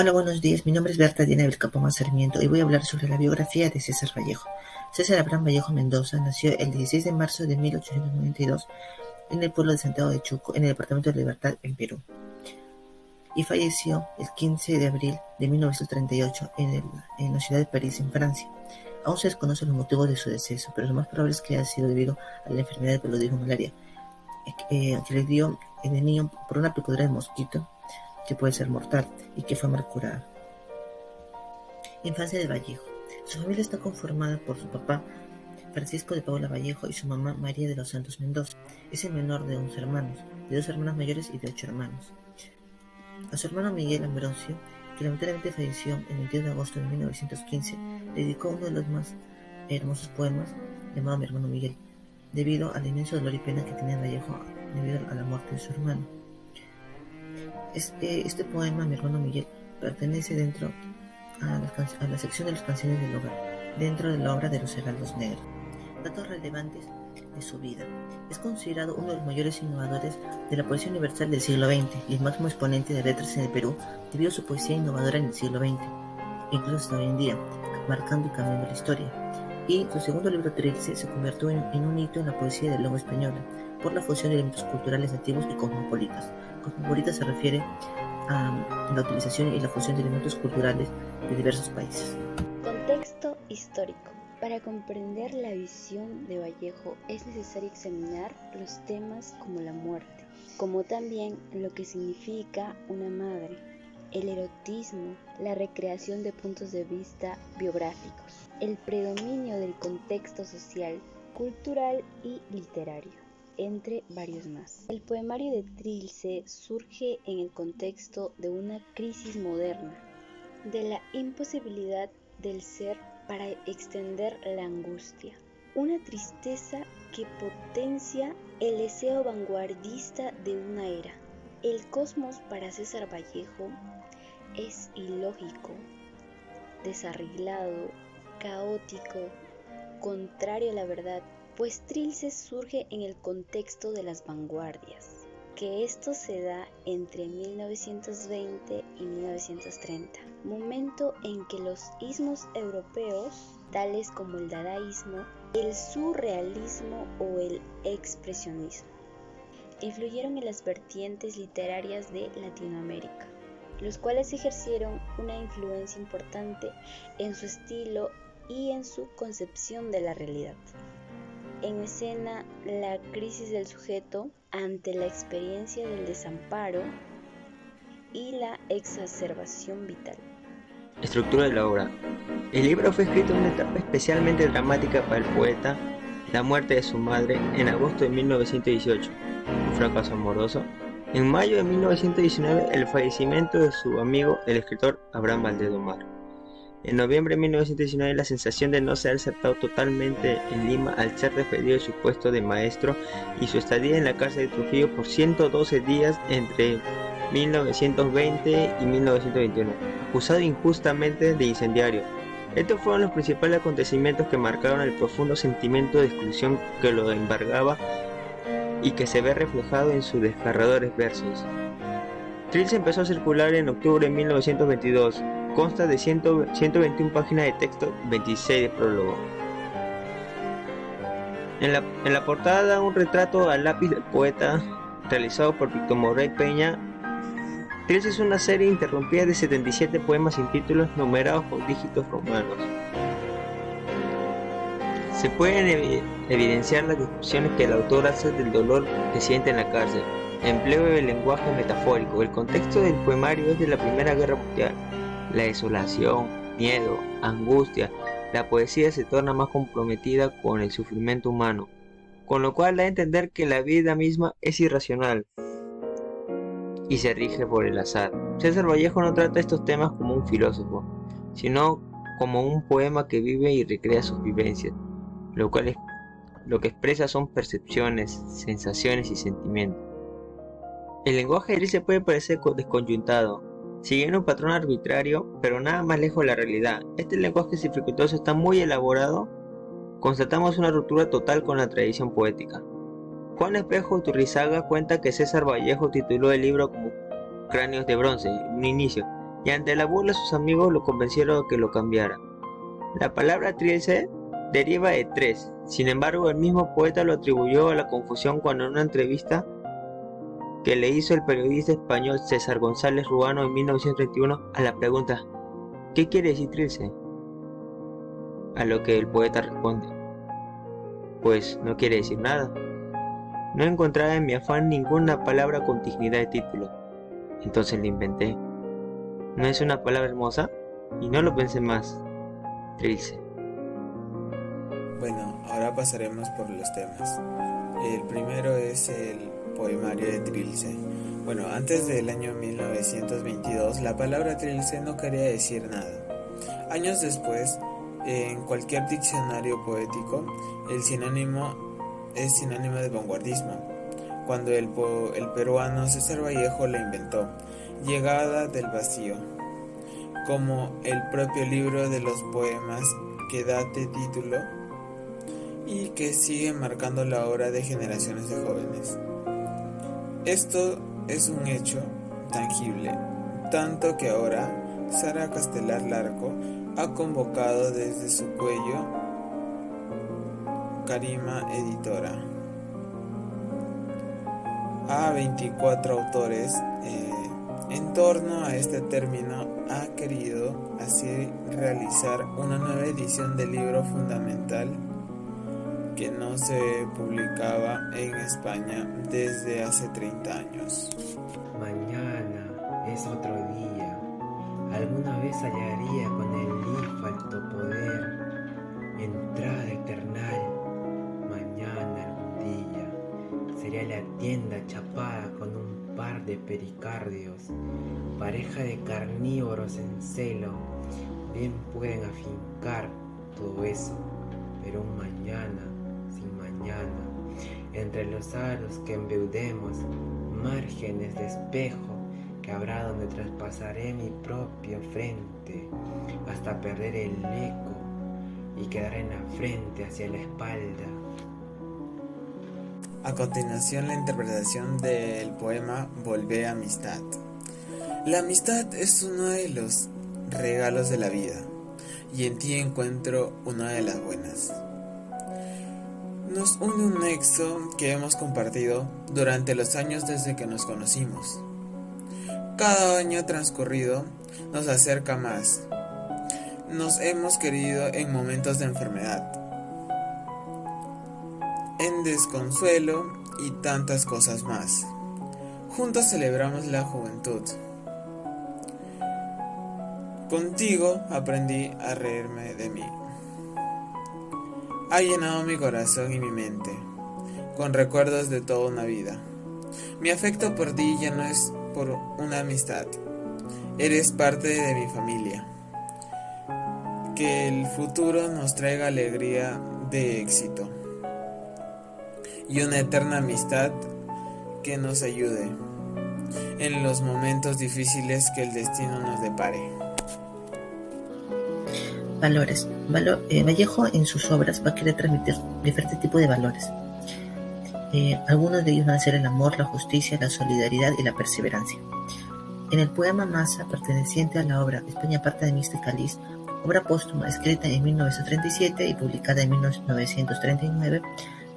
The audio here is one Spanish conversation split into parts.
Hola, buenos días. Mi nombre es Berta Diana del Capón Sarmiento y voy a hablar sobre la biografía de César Vallejo. César Abraham Vallejo Mendoza nació el 16 de marzo de 1892 en el pueblo de Santiago de Chuco, en el departamento de Libertad, en Perú, y falleció el 15 de abril de 1938 en la ciudad de París, en Francia. Aún se desconocen los motivos de su deceso, pero lo más probable es que haya sido debido a la enfermedad de paludismo malaria, que le dio de niño por una picadura de mosquito que puede ser mortal y que fue mal curada. Infancia de Vallejo. Su familia está conformada por su papá, Francisco de Paula Vallejo, y su mamá, María de los Santos Mendoza. Es el menor de 11 hermanos, de 2 hermanas mayores y de 8 hermanos. A su hermano Miguel Ambrosio, que lamentablemente falleció el 22 de agosto de 1915, le dedicó uno de los más hermosos poemas llamado Mi hermano Miguel, debido al inmenso dolor y pena que tenía Vallejo debido a la muerte de su hermano. Este poema, Mi hermano Miguel, pertenece dentro a la sección de las canciones del hogar, dentro de la obra de los Heraldos Negros. Datos relevantes de su vida. Es considerado uno de los mayores innovadores de la poesía universal del siglo XX y el máximo exponente de letras en el Perú debido a su poesía innovadora en el siglo XX, incluso hasta hoy en día, marcando y cambiando la historia. Y su segundo libro, Trilce, se convirtió en un hito en la poesía de lengua española por la fusión de elementos culturales nativos y cosmopolitas. Cosmopolita se refiere a la utilización y la fusión de elementos culturales de diversos países. Contexto histórico. Para comprender la visión de Vallejo es necesario examinar los temas como la muerte, como también lo que significa una madre, el erotismo, la recreación de puntos de vista biográficos, el predominio del contexto social, cultural y literario, entre varios más. El poemario de Trilce surge en el contexto de una crisis moderna, de la imposibilidad del ser para extender la angustia, una tristeza que potencia el deseo vanguardista de una era. El cosmos para César Vallejo es ilógico, desarreglado, caótico, contrario a la verdad, pues Trilce surge en el contexto de las vanguardias, que esto se da entre 1920 y 1930, momento en que los ismos europeos, tales como el dadaísmo, el surrealismo o el expresionismo, influyeron en las vertientes literarias de Latinoamérica, los cuales ejercieron una influencia importante en su estilo y en su concepción de la realidad. En escena, la crisis del sujeto ante la experiencia del desamparo y la exacerbación vital. Estructura de la obra. El libro fue escrito en una etapa especialmente dramática para el poeta, la muerte de su madre en agosto de 1918, un fracaso amoroso. En mayo de 1919, el fallecimiento de su amigo, el escritor Abraham Valdedomar. En noviembre de 1919, la sensación de no ser aceptado totalmente en Lima al ser despedido de su puesto de maestro y su estadía en la cárcel de Trujillo por 112 días entre 1920 y 1921, acusado injustamente de incendiario. Estos fueron los principales acontecimientos que marcaron el profundo sentimiento de exclusión que lo embargaba y que se ve reflejado en sus desgarradores versos. Trilce empezó a circular en octubre de 1922. Consta de 121 páginas de texto, 26 de prólogo. En la portada, un retrato al lápiz del poeta, realizado por Víctor Morey Peña. Trilce es una serie interrumpida de 77 poemas sin títulos numerados por dígitos romanos. Se pueden evidenciar las descripciones que el autor hace del dolor que siente en la cárcel. Empleo del lenguaje metafórico. El contexto del poemario es de la Primera Guerra Mundial. La desolación, miedo, angustia, la poesía se torna más comprometida con el sufrimiento humano, con lo cual da a entender que la vida misma es irracional y se rige por el azar. César Vallejo no trata estos temas como un filósofo, sino como un poema que vive y recrea sus vivencias, lo que expresa son percepciones, sensaciones y sentimientos. El lenguaje de Trilce puede parecer desconyuntado, siguiendo un patrón arbitrario, pero nada más lejos de la realidad. Este lenguaje dificultoso está muy elaborado. Constatamos una ruptura total con la tradición poética. Juan Espejo Turrizaga cuenta que César Vallejo tituló el libro como Cráneos de Bronce, en un inicio, y ante la burla sus amigos lo convencieron de que lo cambiara. La palabra trilce deriva de tres, sin embargo el mismo poeta lo atribuyó a la confusión cuando en una entrevista que le hizo el periodista español César González Ruano en 1931 a la pregunta ¿qué quiere decir trilce? A lo que el poeta responde pues no quiere decir nada. No encontraba en mi afán ninguna palabra con dignidad de título, entonces la inventé. ¿No es una palabra hermosa? Y no lo pensé más. Trilce. Bueno, ahora pasaremos por los temas. El primero es el poemario de Trilce. Bueno, antes del año 1922, la palabra trilce no quería decir nada. Años después, en cualquier diccionario poético, el sinónimo es sinónimo de vanguardismo. Cuando el peruano César Vallejo la inventó, llegada del vacío, como el propio libro de los poemas que da de título y que sigue marcando la obra de generaciones de jóvenes. Esto es un hecho tangible, tanto que ahora Sara Castelar Larco ha convocado desde su cuello Carima Editora a 24 autores. En torno a este término ha querido así realizar una nueva edición del libro fundamental que no se publicaba en España desde hace 30 años. Mañana es otro día. Alguna vez hallaría con el hijo alto poder entrada eternal. Mañana algún día sería la tienda chapada con un par de pericardios, pareja de carnívoros en celo. Bien pueden afincar todo eso, pero un mañana sin mañana, entre los aros que embeudemos, márgenes de espejo que habrá donde traspasaré mi propia frente hasta perder el eco y quedar en la frente hacia la espalda. A continuación, la interpretación del poema Volvé amistad. La amistad es uno de los regalos de la vida y en ti encuentro una de las buenas. Nos une un nexo que hemos compartido durante los años desde que nos conocimos. Cada año transcurrido nos acerca más. Nos hemos querido en momentos de enfermedad, en desconsuelo y tantas cosas más. Juntos celebramos la juventud. Contigo aprendí a reírme de mí. Ha llenado mi corazón y mi mente con recuerdos de toda una vida. Mi afecto por ti ya no es por una amistad. Eres parte de mi familia. Que el futuro nos traiga alegría de éxito y una eterna amistad que nos ayude en los momentos difíciles que el destino nos depare. Valores. Vallejo en sus obras va a querer transmitir diferentes tipos de valores. Algunos de ellos van a ser el amor, la justicia, la solidaridad y la perseverancia. En el poema Masa, perteneciente a la obra España parte de Mista y Cáliz, obra póstuma escrita en 1937 y publicada en 1939,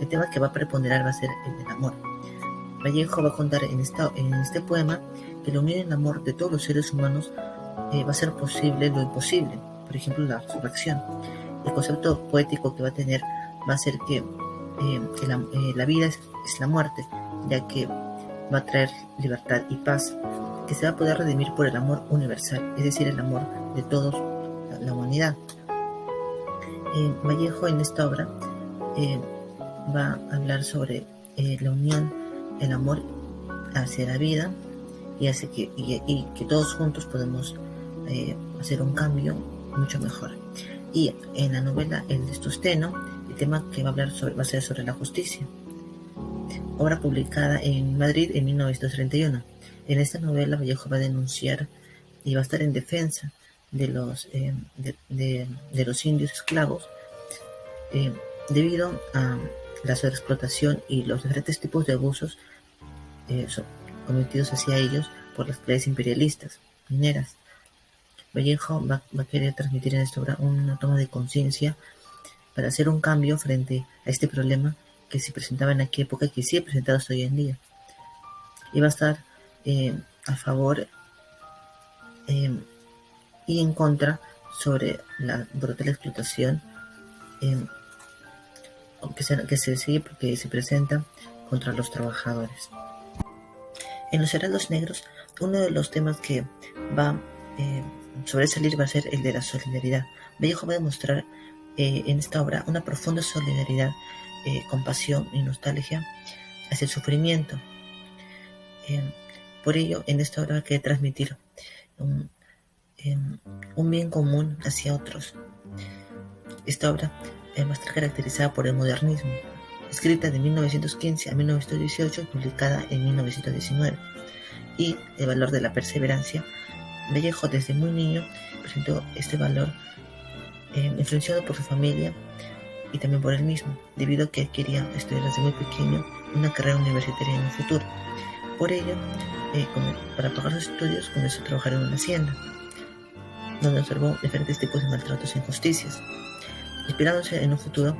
el tema que va a preponderar va a ser el del amor. Vallejo va a contar en este poema que la unión y el amor de todos los seres humanos va a ser posible lo imposible, por ejemplo la resurrección. El concepto poético que va a tener va a ser que la vida es la muerte, ya que va a traer libertad y paz, que se va a poder redimir por el amor universal, es decir, el amor de todos la humanidad. Vallejo en esta obra va a hablar sobre la unión, el amor hacia la vida y hace que todos juntos podemos hacer un cambio mucho mejor. Y en la novela El Destosteno, el tema que va a ser sobre la justicia, obra publicada en Madrid en 1931. En esta novela Vallejo va a denunciar y va a estar en defensa de los indios esclavos debido a la sobreexplotación y los diferentes tipos de abusos cometidos hacia ellos por las clases imperialistas mineras Vallejo va a querer transmitir en esta obra una toma de conciencia para hacer un cambio frente a este problema que se presentaba en aquella época y que sigue presentado hasta hoy en día. Y va a estar a favor y en contra sobre la brutal explotación que se sigue porque se presenta contra los trabajadores. En Los Heraldos Negros, uno de los temas que va a sobresalir va a ser el de la solidaridad. Vallejo va a demostrar en esta obra una profunda solidaridad, compasión y nostalgia hacia el sufrimiento. Por ello, en esta obra va a querer transmitir un bien común hacia otros. Esta obra va a estar caracterizada por el modernismo, escrita de 1915 a 1918 y publicada en 1919, y el valor de la perseverancia. Vallejo desde muy niño presentó este valor influenciado por su familia y también por él mismo, debido a que quería estudiar desde muy pequeño una carrera universitaria en un futuro. Por ello, para pagar sus estudios, comenzó a trabajar en una hacienda, donde observó diferentes tipos de maltratos e injusticias, inspirándose en un futuro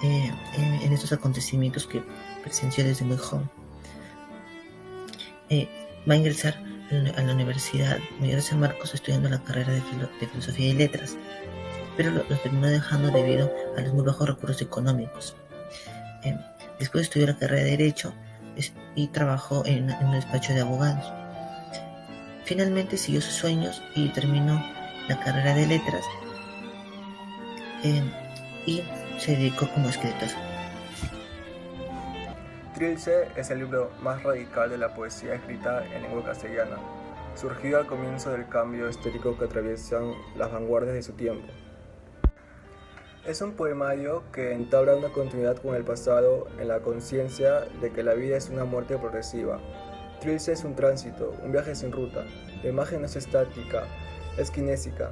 en estos acontecimientos que presenció desde muy joven. Va a ingresar a la Universidad Mayor de San Marcos estudiando la carrera de Filosofía y Letras, pero lo terminó dejando debido a los muy bajos recursos económicos. Después estudió la carrera de Derecho y trabajó en un despacho de abogados. Finalmente siguió sus sueños y terminó la carrera de Letras y se dedicó como escritor. Trilce es el libro más radical de la poesía escrita en lengua castellana, surgido al comienzo del cambio estético que atraviesan las vanguardias de su tiempo. Es un poemario que entabla una continuidad con el pasado en la conciencia de que la vida es una muerte progresiva. Trilce es un tránsito, un viaje sin ruta. La imagen no es estática, es kinésica.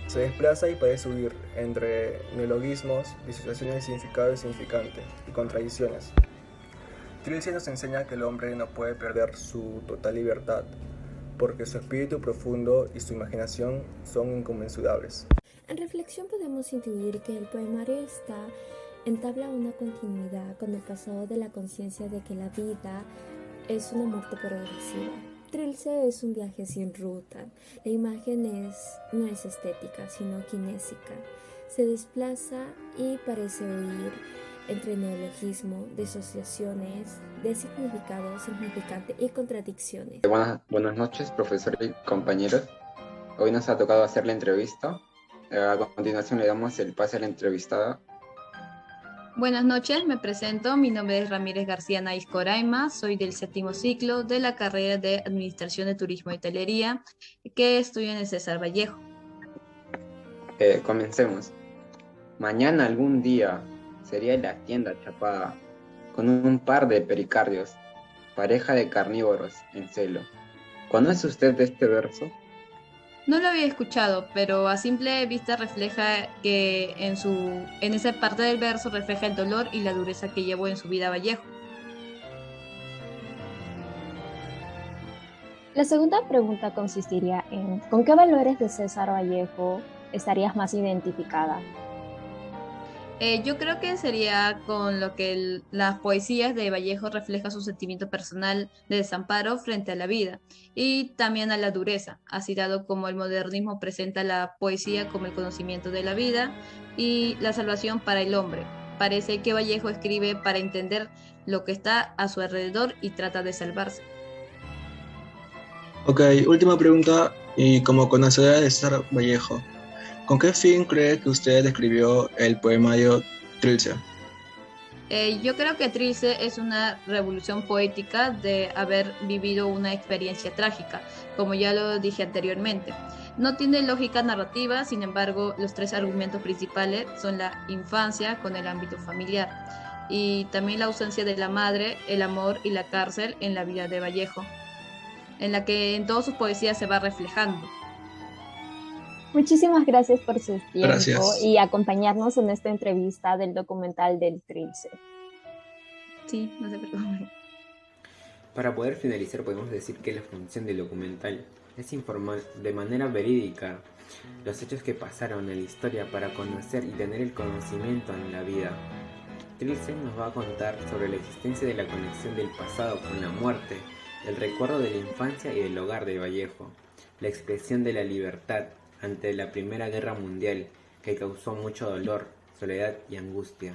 Se desplaza y parece huir entre neologismos, disociaciones de significado y significante, y contradicciones. Trilce nos enseña que el hombre no puede perder su total libertad, porque su espíritu profundo y su imaginación son inconmensurables. En reflexión podemos intuir que el poemario entabla una continuidad con el pasado de la conciencia de que la vida es una muerte progresiva. Trilce es un viaje sin ruta. La imagen no es estética, sino kinésica. Se desplaza y parece huir entre neologismo, disociaciones de significado, significante y contradicciones. Buenas noches, profesor y compañeros. Hoy nos ha tocado hacer la entrevista. A continuación le damos el pase a la entrevistada. Buenas noches, me presento. Mi nombre es Ramírez García Naís Coraima. Soy del 7º ciclo de la carrera de Administración de Turismo y Hotelería que estudio en el César Vallejo. Comencemos. Mañana algún día sería la tienda chapada con un par de pericardios, pareja de carnívoros en celo. ¿Conoce usted de este verso? No lo había escuchado, pero a simple vista refleja que en esa parte del verso refleja el dolor y la dureza que llevó en su vida Vallejo. La segunda pregunta consistiría en ¿con qué valores de César Vallejo estarías más identificada? Yo creo que sería con lo que las poesías de Vallejo reflejan su sentimiento personal de desamparo frente a la vida y también a la dureza, así dado como el modernismo presenta la poesía como el conocimiento de la vida y la salvación para el hombre. Parece que Vallejo escribe para entender lo que está a su alrededor y trata de salvarse. Ok, última pregunta, y como conocedora de César Vallejo, ¿con qué fin cree que usted escribió el poemario Trilce? Yo creo que Trilce es una revolución poética de haber vivido una experiencia trágica, como ya lo dije anteriormente. No tiene lógica narrativa, sin embargo, los tres argumentos principales son la infancia con el ámbito familiar y también la ausencia de la madre, el amor y la cárcel en la vida de Vallejo, en la que en todas sus poesías se va reflejando. Muchísimas gracias por su tiempo Gracias. y acompañarnos en esta entrevista del documental del Trilce. Sí, no se preocupe. Para poder finalizar podemos decir que la función del documental es informar de manera verídica los hechos que pasaron en la historia para conocer y tener el conocimiento en la vida. Trilce nos va a contar sobre la existencia de la conexión del pasado con la muerte, el recuerdo de la infancia y del hogar de Vallejo, la expresión de la libertad ante la Primera Guerra Mundial que causó mucho dolor, soledad y angustia.